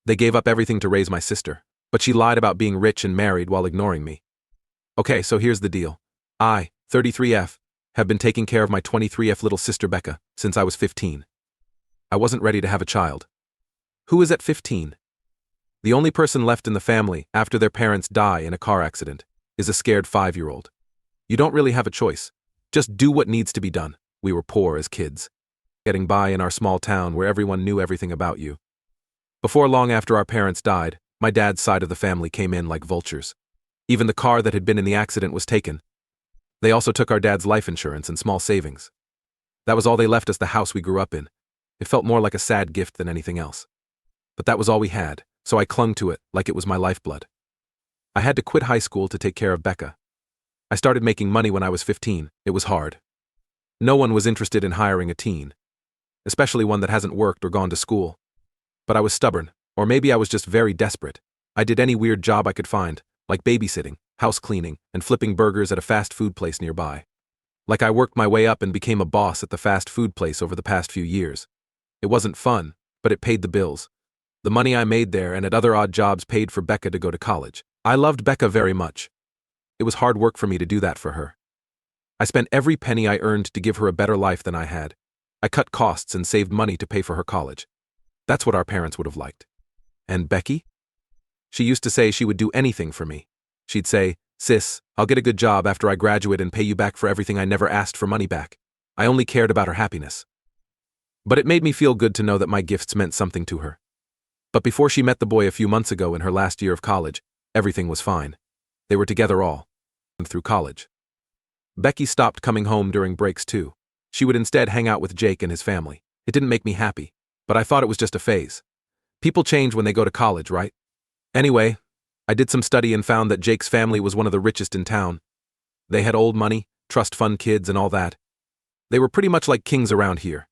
They gave up everything to raise my sister, but she lied about being rich and married while ignoring me. Okay, so here's the deal. I, 33F, have been taking care of my 23F little sister Becca since I was 15. I wasn't ready to have a child. Who is at 15? The only person left in the family after their parents die in a car accident is a scared 5-year-old. You don't really have a choice. Just do what needs to be done. We were poor as kids, getting by in our small town where everyone knew everything about you. Before long after our parents died, my dad's side of the family came in like vultures. Even the car that had been in the accident was taken. They also took our dad's life insurance and small savings. That was all they left us, the house we grew up in. It felt more like a sad gift than anything else. But that was all we had, so I clung to it like it was my lifeblood. I had to quit high school to take care of Becca. I started making money when I was 15. It was hard. No one was interested in hiring a teen, especially one that hasn't worked or gone to school. But I was stubborn, or maybe I was just very desperate. I did any weird job I could find, like babysitting, house cleaning, and flipping burgers at a fast food place nearby. Like I worked my way up and became a boss at the fast food place over the past few years. It wasn't fun, but it paid the bills. The money I made there and at other odd jobs paid for Becca to go to college. I loved Becca very much. It was hard work for me to do that for her. I spent every penny I earned to give her a better life than I had. I cut costs and saved money to pay for her college. That's what our parents would have liked. And Becky? She used to say she would do anything for me. She'd say, "Sis, I'll get a good job after I graduate and pay you back for everything I never asked for money back." I only cared about her happiness. But it made me feel good to know that my gifts meant something to her. But before she met the boy a few months ago in her last year of college, everything was fine. They were together all through college. Becky stopped coming home during breaks too. She would instead hang out with Jake and his family. It didn't make me happy, but I thought it was just a phase. People change when they go to college, right? Anyway, I did some study and found that Jake's family was one of the richest in town. They had old money, trust fund kids, and all that. They were pretty much like kings around here.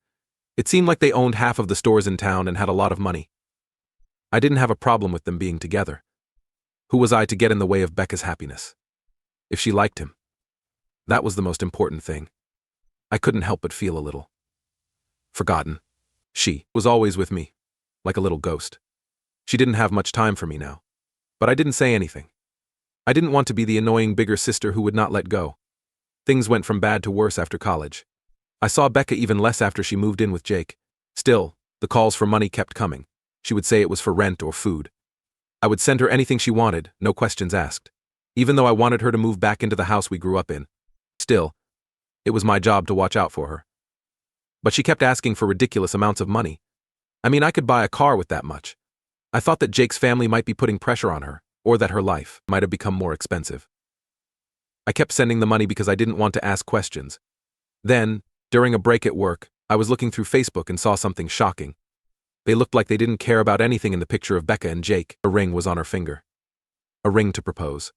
It seemed like they owned half of the stores in town and had a lot of money. I didn't have a problem with them being together. Who was I to get in the way of Becca's happiness? If she liked him, that was the most important thing. I couldn't help but feel a little forgotten. She was always with me, like a little ghost. She didn't have much time for me now. But I didn't say anything. I didn't want to be the annoying bigger sister who would not let go. Things went from bad to worse after college. I saw Becca even less after she moved in with Jake. Still, the calls for money kept coming. She would say it was for rent or food. I would send her anything she wanted, no questions asked. Even though I wanted her to move back into the house we grew up in. Still, it was my job to watch out for her. But she kept asking for ridiculous amounts of money. I mean, I could buy a car with that much. I thought that Jake's family might be putting pressure on her, or that her life might have become more expensive. I kept sending the money because I didn't want to ask questions. Then, during a break at work, I was looking through Facebook and saw something shocking. They looked like they didn't care about anything in the picture of Becca and Jake. A ring was on her finger. A ring to propose.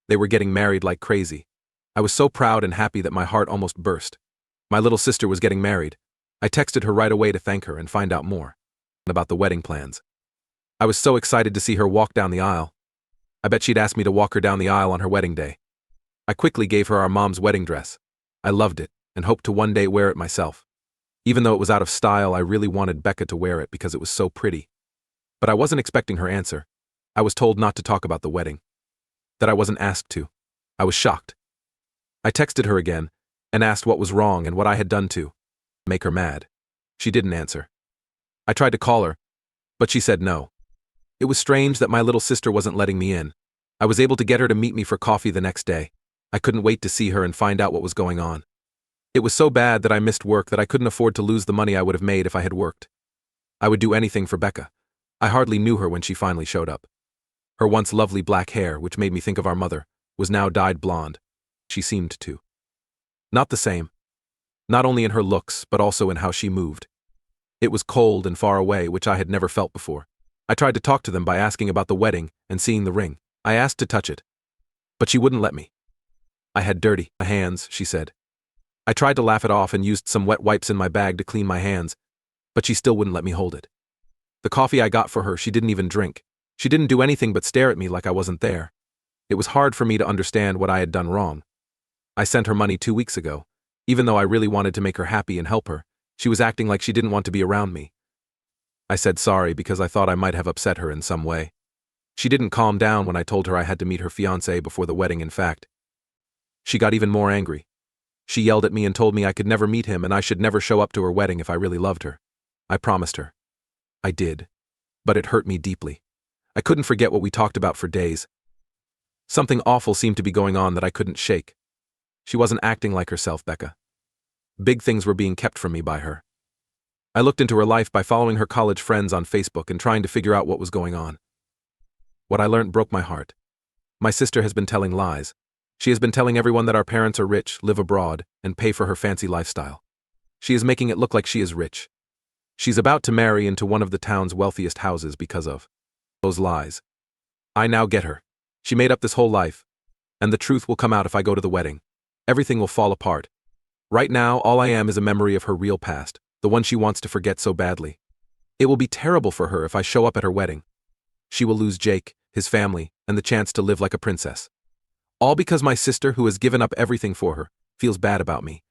They were getting married like crazy. I was so proud and happy that my heart almost burst. My little sister was getting married. I texted her right away to thank her and find out more about the wedding plans. I was so excited to see her walk down the aisle. I bet she'd ask me to walk her down the aisle on her wedding day. I quickly gave her our mom's wedding dress. I loved it and hoped to one day wear it myself. Even though it was out of style, I really wanted Becca to wear it because it was so pretty. But I wasn't expecting her answer. I was told not to talk about the wedding. That I wasn't asked to. I was shocked. I texted her again and asked what was wrong and what I had done to make her mad. She didn't answer. I tried to call her, but she said no. It was strange that my little sister wasn't letting me in. I was able to get her to meet me for coffee the next day. I couldn't wait to see her and find out what was going on. It was so bad that I missed work that I couldn't afford to lose the money I would have made if I had worked. I would do anything for Becca. I hardly knew her when she finally showed up. Her once lovely black hair, which made me think of our mother, was now dyed blonde. She seemed to. Not the same. Not only in her looks, but also in how she moved. It was cold and far away, which I had never felt before. I tried to talk to them by asking about the wedding and seeing the ring. I asked to touch it, but she wouldn't let me. I had dirty hands, she said. I tried to laugh it off and used some wet wipes in my bag to clean my hands, but she still wouldn't let me hold it. The coffee I got for her, she didn't even drink. She didn't do anything but stare at me like I wasn't there. It was hard for me to understand what I had done wrong. I sent her money 2 weeks ago. Even though I really wanted to make her happy and help her, she was acting like she didn't want to be around me. I said sorry because I thought I might have upset her in some way. She didn't calm down when I told her I had to meet her fiancé before the wedding. In fact, she got even more angry. She yelled at me and told me I could never meet him and I should never show up to her wedding if I really loved her. I promised her. I did. But it hurt me deeply. I couldn't forget what we talked about for days. Something awful seemed to be going on that I couldn't shake. She wasn't acting like herself, Becca. Big things were being kept from me by her. I looked into her life by following her college friends on Facebook and trying to figure out what was going on. What I learned broke my heart. My sister has been telling lies. She has been telling everyone that our parents are rich, live abroad, and pay for her fancy lifestyle. She is making it look like she is rich. She's about to marry into one of the town's wealthiest houses because of those lies. I now get her. She made up this whole life. And the truth will come out if I go to the wedding. Everything will fall apart. Right now, all I am is a memory of her real past, the one she wants to forget so badly. It will be terrible for her if I show up at her wedding. She will lose Jake, his family, and the chance to live like a princess. All because my sister, who has given up everything for her, feels bad about me.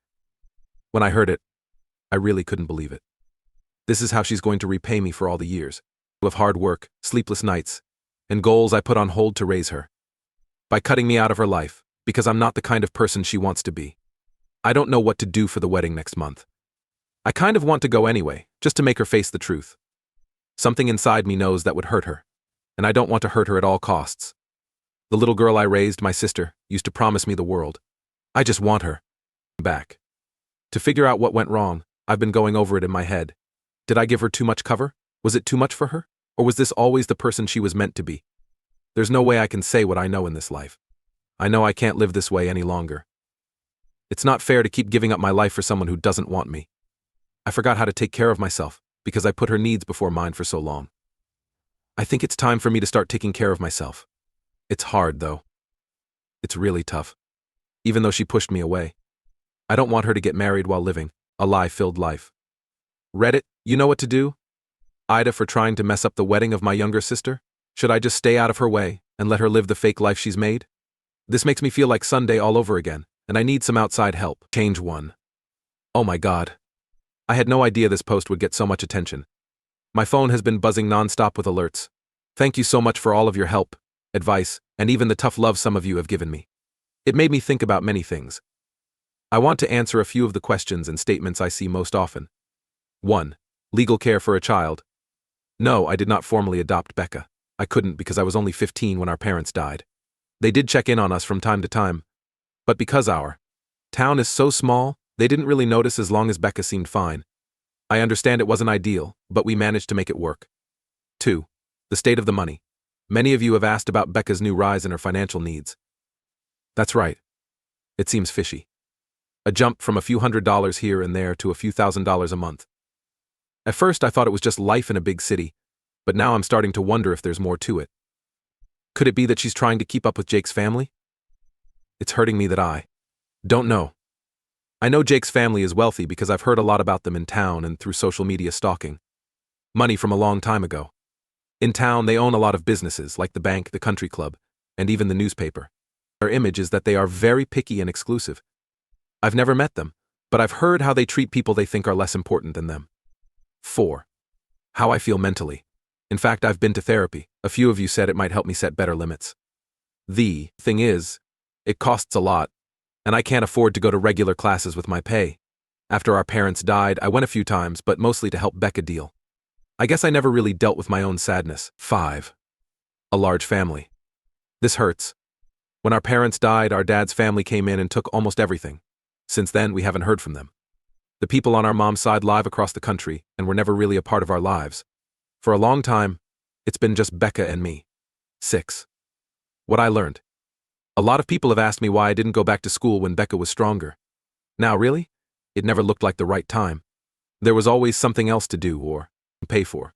When I heard it, I really couldn't believe it. This is how she's going to repay me for all the years of hard work, sleepless nights, and goals I put on hold to raise her. By cutting me out of her life, because I'm not the kind of person she wants to be. I don't know what to do for the wedding next month. I kind of want to go anyway, just to make her face the truth. Something inside me knows that would hurt her, and I don't want to hurt her at all costs. The little girl I raised, my sister, used to promise me the world. I just want her back. To figure out what went wrong, I've been going over it in my head. Did I give her too much cover? Was it too much for her? Or was this always the person she was meant to be? There's no way I can say what I know in this life. I know I can't live this way any longer. It's not fair to keep giving up my life for someone who doesn't want me. I forgot how to take care of myself because I put her needs before mine for so long. I think it's time for me to start taking care of myself. It's hard, though. It's really tough. Even though she pushed me away. I don't want her to get married while living a lie-filled life. Reddit, you know what to do? AITA for trying to mess up the wedding of my younger sister? Should I just stay out of her way and let her live the fake life she's made? This makes me feel like Sunday all over again, and I need some outside help. Change 1. Oh my God. I had no idea this post would get so much attention. My phone has been buzzing nonstop with alerts. Thank you so much for all of your help, advice, and even the tough love some of you have given me. It made me think about many things. I want to answer a few of the questions and statements I see most often. 1. Legal care for a child. No, I did not formally adopt Becca. I couldn't because I was only 15 when our parents died. They did check in on us from time to time, but because our town is so small, they didn't really notice as long as Becca seemed fine. I understand it wasn't ideal, but we managed to make it work. 2. The state of the money. Many of you have asked about Becca's new rise in her financial needs. That's right. It seems fishy. A jump from a few $100s here and there to a few $1,000s a month. At first I thought it was just life in a big city, but now I'm starting to wonder if there's more to it. Could it be that she's trying to keep up with Jake's family? It's hurting me that I don't know. I know Jake's family is wealthy because I've heard a lot about them in town and through social media stalking. Money from a long time ago. In town, they own a lot of businesses, like the bank, the country club, and even the newspaper. Their image is that they are very picky and exclusive. I've never met them, but I've heard how they treat people they think are less important than them. 4. How I feel mentally. In fact, I've been to therapy. A few of you said it might help me set better limits. The thing is, it costs a lot, and I can't afford to go to regular classes with my pay. After our parents died, I went a few times, but mostly to help Becca deal. I guess I never really dealt with my own sadness. 5. A large family. This hurts. When our parents died, our dad's family came in and took almost everything. Since then, we haven't heard from them. The people on our mom's side live across the country and were never really a part of our lives. For a long time, it's been just Becca and me. 6. What I learned. A lot of people have asked me why I didn't go back to school when Becca was stronger. Now, really? It never looked like the right time. There was always something else to do or pay for.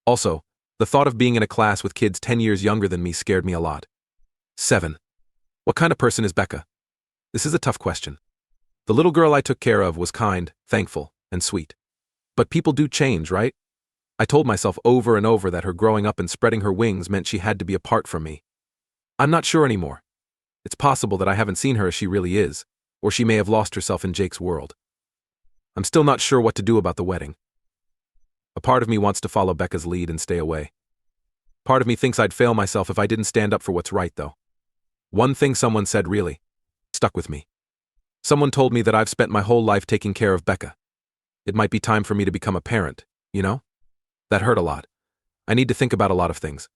Also, the thought of being in a class with kids 10 years younger than me scared me a lot. 7. What kind of person is Becca? This is a tough question. The little girl I took care of was kind, thankful, and sweet. But people do change, right? I told myself over and over that her growing up and spreading her wings meant she had to be apart from me. I'm not sure anymore. It's possible that I haven't seen her as she really is, or she may have lost herself in Jake's world. I'm still not sure what to do about the wedding. A part of me wants to follow Becca's lead and stay away. Part of me thinks I'd fail myself if I didn't stand up for what's right, though. One thing someone said really stuck with me. Someone told me that I've spent my whole life taking care of Becca. It might be time for me to become a parent, you know? That hurt a lot. I need to think about a lot of things.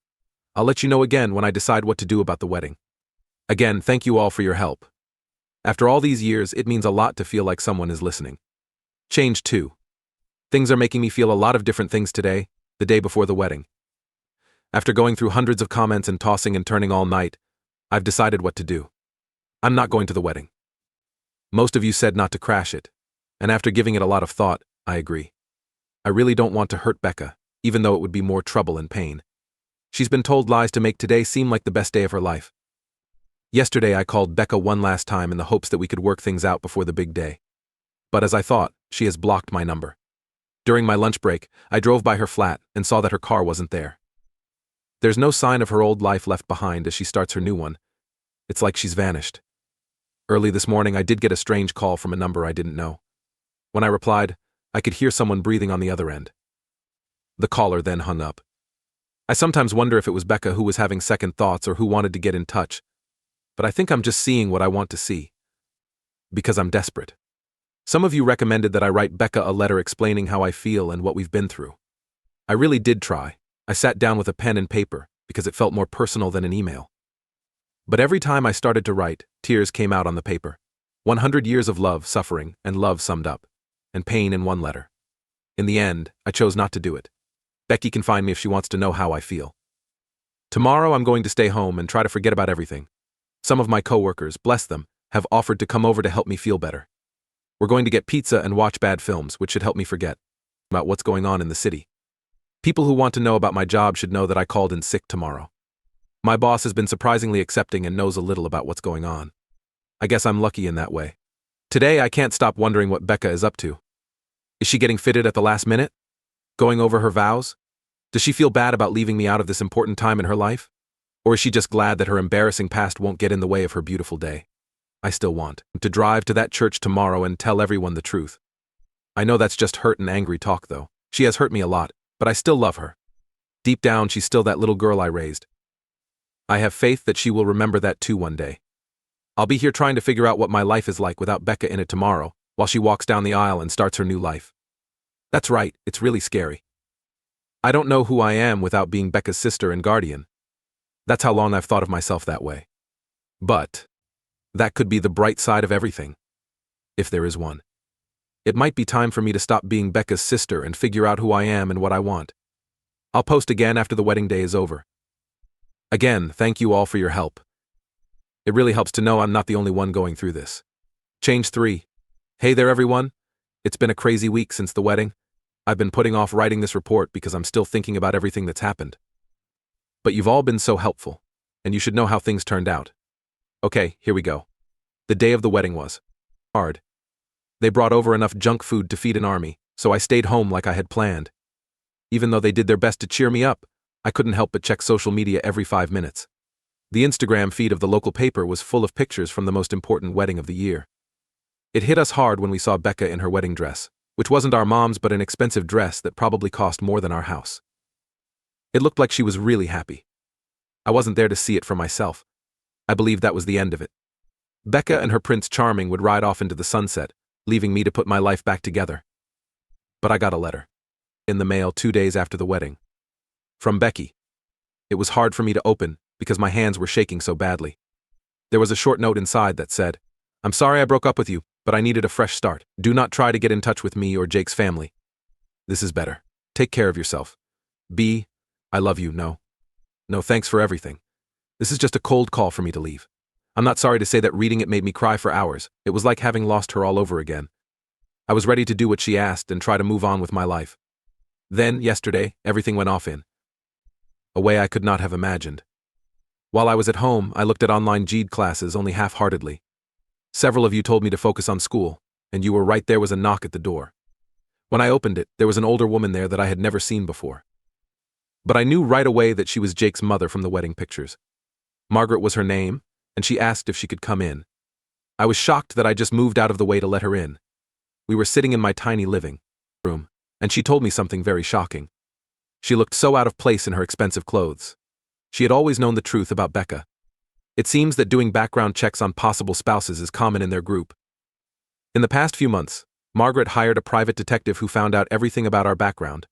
I'll let you know again when I decide what to do about the wedding. Again, thank you all for your help. After all these years, it means a lot to feel like someone is listening. Change 2. Things are making me feel a lot of different things today, the day before the wedding. After going through hundreds of comments and tossing and turning all night, I've decided what to do. I'm not going to the wedding. Most of you said not to crash it, and after giving it a lot of thought, I agree. I really don't want to hurt Becca, even though it would be more trouble and pain. She's been told lies to make today seem like the best day of her life. Yesterday I called Becca one last time in the hopes that we could work things out before the big day. But as I thought, she has blocked my number. During my lunch break, I drove by her flat and saw that her car wasn't there. There's no sign of her old life left behind as she starts her new one. It's like she's vanished. Early this morning I did get a strange call from a number I didn't know. When I replied, I could hear someone breathing on the other end. The caller then hung up. I sometimes wonder if it was Becca who was having second thoughts or who wanted to get in touch. But I think I'm just seeing what I want to see. Because I'm desperate. Some of you recommended that I write Becca a letter explaining how I feel and what we've been through. I really did try. I sat down with a pen and paper because it felt more personal than an email. But every time I started to write, tears came out on the paper. 100 years of love, suffering, and love summed up. And pain in one letter. In the end, I chose not to do it. Becky can find me if she wants to know how I feel. Tomorrow I'm going to stay home and try to forget about everything. Some of my coworkers, bless them, have offered to come over to help me feel better. We're going to get pizza and watch bad films, which should help me forget about what's going on in the city. People who want to know about my job should know that I called in sick tomorrow. My boss has been surprisingly accepting and knows a little about what's going on. I guess I'm lucky in that way. Today I can't stop wondering what Becca is up to. Is she getting fitted at the last minute? Going over her vows? Does she feel bad about leaving me out of this important time in her life? Or is she just glad that her embarrassing past won't get in the way of her beautiful day? I still want to drive to that church tomorrow and tell everyone the truth. I know that's just hurt and angry talk though. She has hurt me a lot, but I still love her. Deep down, she's still that little girl I raised. I have faith that she will remember that too one day. I'll be here trying to figure out what my life is like without Becca in it tomorrow, while she walks down the aisle and starts her new life. That's right, it's really scary. I don't know who I am without being Becca's sister and guardian. That's how long I've thought of myself that way. But that could be the bright side of everything, if there is one. It might be time for me to stop being Becca's sister and figure out who I am and what I want. I'll post again after the wedding day is over. Again, thank you all for your help. It really helps to know I'm not the only one going through this. Change 3. Hey there everyone. It's been a crazy week since the wedding. I've been putting off writing this report because I'm still thinking about everything that's happened. But you've all been so helpful, and you should know how things turned out. Okay, here we go. The day of the wedding was hard. They brought over enough junk food to feed an army, so I stayed home like I had planned. Even though they did their best to cheer me up, I couldn't help but check social media every 5 minutes. The Instagram feed of the local paper was full of pictures from the most important wedding of the year. It hit us hard when we saw Becca in her wedding dress, which wasn't our mom's but an expensive dress that probably cost more than our house. It looked like she was really happy. I wasn't there to see it for myself. I believed that was the end of it. Becca and her Prince Charming would ride off into the sunset, leaving me to put my life back together. But I got a letter in the mail 2 days after the wedding. From Becky. It was hard for me to open because my hands were shaking so badly. There was a short note inside that said, "I'm sorry I broke up with you, but I needed a fresh start. Do not try to get in touch with me or Jake's family. This is better. Take care of yourself. B. I love you, no. No, thanks for everything. This is just a cold call for me to leave. I'm not sorry to say that reading it made me cry for hours. It was like having lost her all over again. I was ready to do what she asked and try to move on with my life. Then, yesterday, everything went off in a way I could not have imagined. While I was at home, I looked at online GED classes only half-heartedly. Several of you told me to focus on school, and you were right. There was a knock at the door. When I opened it, there was an older woman there that I had never seen before. But I knew right away that she was Jake's mother from the wedding pictures. Margaret was her name, and she asked if she could come in. I was shocked that I just moved out of the way to let her in. We were sitting in my tiny living room. and she told me something very shocking. She looked so out of place in her expensive clothes. She had always known the truth about Becca. It seems that doing background checks on possible spouses is common in their group. In the past few months, Margaret hired a private detective who found out everything about our background.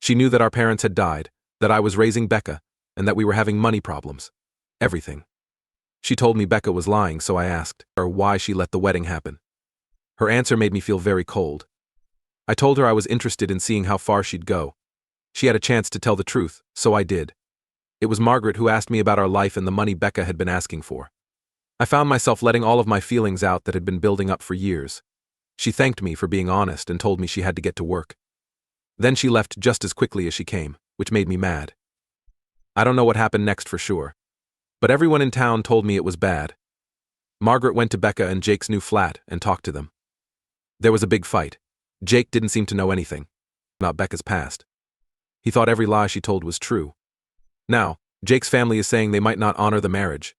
She knew that our parents had died, that I was raising Becca, and that we were having money problems. Everything. She told me Becca was lying, so I asked her why she let the wedding happen. Her answer made me feel very cold. I told her I was interested in seeing how far she'd go. She had a chance to tell the truth, so I did. It was Margaret who asked me about our life and the money Becca had been asking for. I found myself letting all of my feelings out that had been building up for years. She thanked me for being honest and told me she had to get to work. Then she left just as quickly as she came, which made me mad. I don't know what happened next for sure, but everyone in town told me it was bad. Margaret went to Becca and Jake's new flat and talked to them. There was a big fight. Jake didn't seem to know anything about Becca's past. He thought every lie she told was true. Now, Jake's family is saying they might not honor the marriage.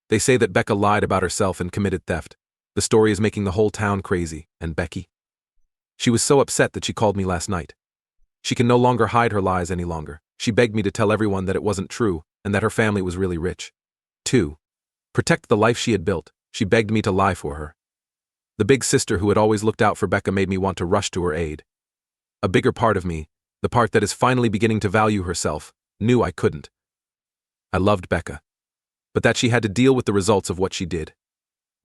They say that Becca lied about herself and committed theft. The story is making the whole town crazy, and Becky? She was so upset that she called me last night. She can no longer hide her lies any longer. She begged me to tell everyone that it wasn't true and that her family was really rich. 2. Protect the life she had built. She begged me to lie for her. The big sister who had always looked out for Becca made me want to rush to her aid. A bigger part of me, the part that is finally beginning to value herself, knew I couldn't. I loved Becca, but that she had to deal with the results of what she did.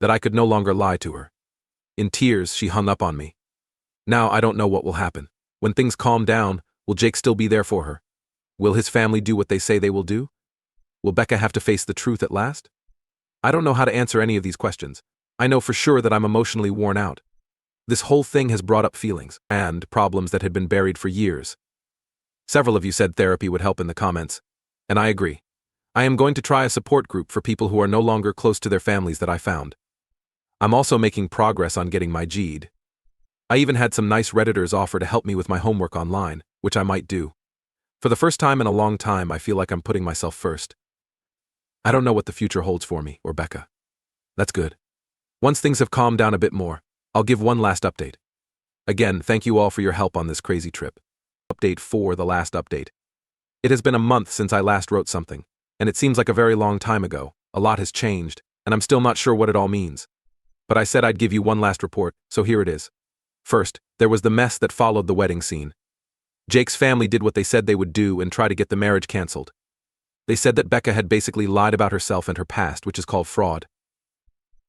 That I could no longer lie to her. In tears, she hung up on me. Now I don't know what will happen. When things calm down, will Jake still be there for her? Will his family do what they say they will do? Will Becca have to face the truth at last? I don't know how to answer any of these questions. I know for sure that I'm emotionally worn out. This whole thing has brought up feelings and problems that had been buried for years. Several of you said therapy would help in the comments, and I agree. I am going to try a support group for people who are no longer close to their families that I found. I'm also making progress on getting my GED. I even had some nice Redditors offer to help me with my homework online, which I might do. For the first time in a long time, I feel like I'm putting myself first. I don't know what the future holds for me or Becca. That's good. Once things have calmed down a bit more, I'll give one last update. Again, thank you all for your help on this crazy trip. Update 4, the last update. It has been a month since I last wrote something, and it seems like a very long time ago. A lot has changed, and I'm still not sure what it all means. But I said I'd give you one last report, so here it is. First, there was the mess that followed the wedding scene. Jake's family did what they said they would do and try to get the marriage canceled. They said that Becca had basically lied about herself and her past, which is called fraud.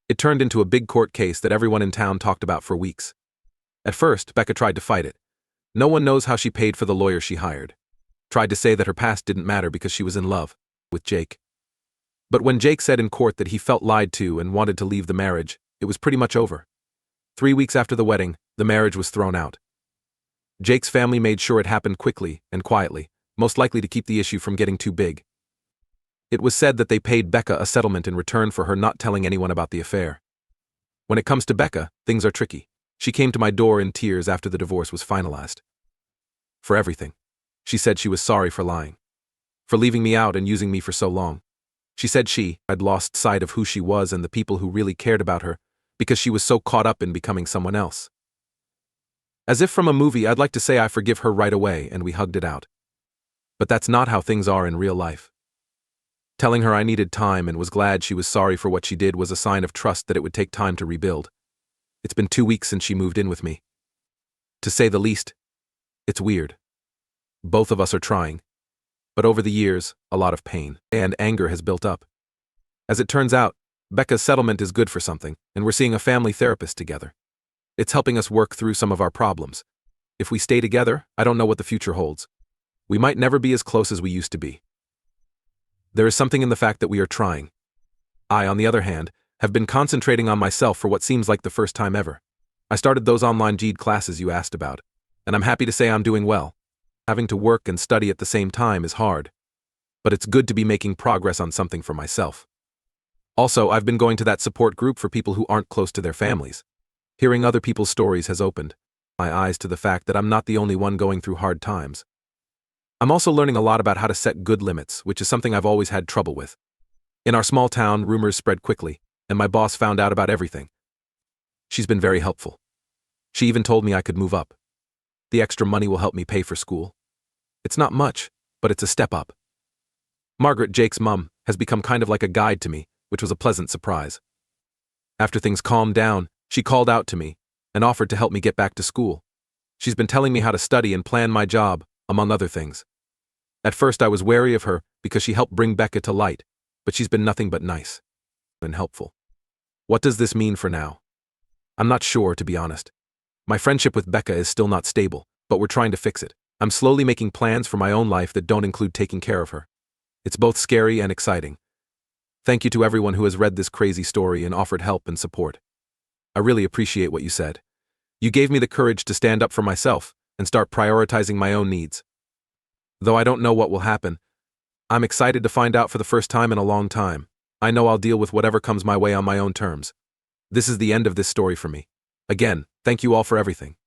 It turned into a big court case that everyone in town talked about for weeks. At first, Becca tried to fight it. No one knows how she paid for the lawyer she hired. Tried to say that her past didn't matter because she was in love with Jake. But when Jake said in court that he felt lied to and wanted to leave the marriage, it was pretty much over. 3 weeks after the wedding, the marriage was thrown out. Jake's family made sure it happened quickly and quietly, most likely to keep the issue from getting too big. It was said that they paid Becca a settlement in return for her not telling anyone about the affair. When it comes to Becca, things are tricky. She came to my door in tears after the divorce was finalized. For everything. She said she was sorry for lying. For leaving me out and using me for so long. She said I'd lost sight of who she was and the people who really cared about her because she was so caught up in becoming someone else. As if from a movie, I'd like to say I forgive her right away and we hugged it out. But that's not how things are in real life. Telling her I needed time and was glad she was sorry for what she did was a sign of trust that it would take time to rebuild. It's been 2 weeks since she moved in with me. To say the least, it's weird. Both of us are trying. But over the years, a lot of pain and anger has built up. As it turns out, Becca's settlement is good for something, and we're seeing a family therapist together. It's helping us work through some of our problems. If we stay together, I don't know what the future holds. We might never be as close as we used to be. There is something in the fact that we are trying. I, on the other hand, have been concentrating on myself for what seems like the first time ever. I started those online GED classes you asked about, and I'm happy to say I'm doing well. Having to work and study at the same time is hard. But it's good to be making progress on something for myself. Also, I've been going to that support group for people who aren't close to their families. Hearing other people's stories has opened my eyes to the fact that I'm not the only one going through hard times. I'm also learning a lot about how to set good limits, which is something I've always had trouble with. In our small town, rumors spread quickly, and my boss found out about everything. She's been very helpful. She even told me I could move up. The extra money will help me pay for school. It's not much, but it's a step up. Margaret, Jake's mum, has become kind of like a guide to me, which was a pleasant surprise. After things calmed down, she called out to me and offered to help me get back to school. She's been telling me how to study and plan my job, among other things. At first I was wary of her because she helped bring Becca to light, but she's been nothing but nice and helpful. What does this mean for now? I'm not sure, to be honest. My friendship with Becca is still not stable, but we're trying to fix it. I'm slowly making plans for my own life that don't include taking care of her. It's both scary and exciting. Thank you to everyone who has read this crazy story and offered help and support. I really appreciate what you said. You gave me the courage to stand up for myself and start prioritizing my own needs. Though I don't know what will happen, I'm excited to find out for the first time in a long time. I know I'll deal with whatever comes my way on my own terms. This is the end of this story for me. Again, thank you all for everything.